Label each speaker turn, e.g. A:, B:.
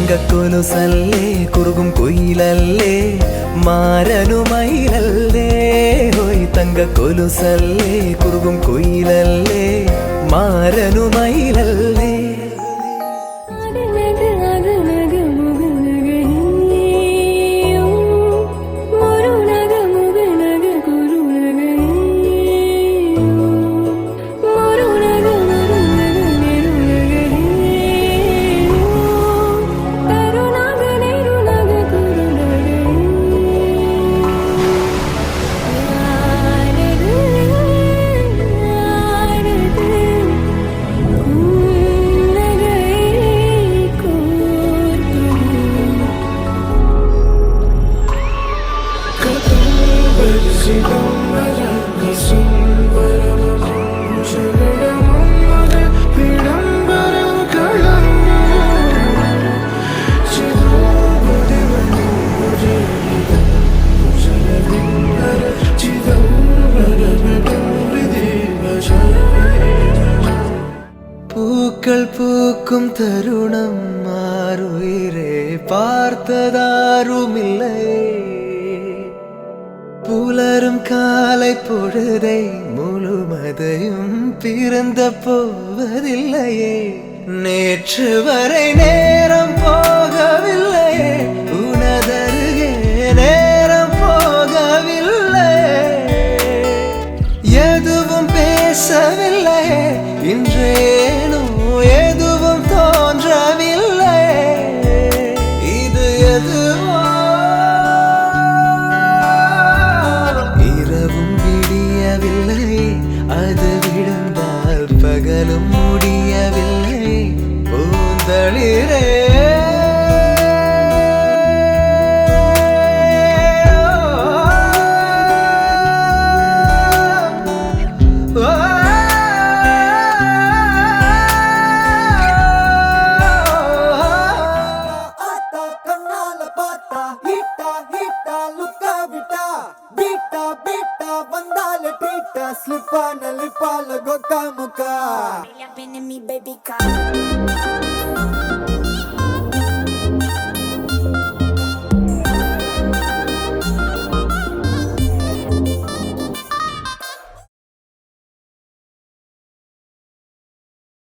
A: തങ്കക്കൊലുസല്ലേ കുറുകും കുയിലല്ലേ മാരനു മയിലല്ലേ ഹോയ് തങ്കക്കൊലുസല്ലേ കുറുകും കുയിലല്ലേ മാരനു മയിലല്ലേ பூக்கள் பூக்கும் தருணம் மாறுயிரே பார்த்ததாருமில்லை புலரும் காலை பொழுதை முழுமதையும் பிறந்த போவதில்லையே நேற்று வரை நேரம் போகவில்லையே உனதருகே நேரம் போகவில்லை எதுவும் பேசவில்லையே இன்றேனோ எதுவும் தோன்றவில்லை இது எதுவோ இரவும் விடியவில்லை அது விழுந்தால் பகலும் முடியவில்லை பூந்தளிரே
B: Slip on a lip, all go come, baby, come.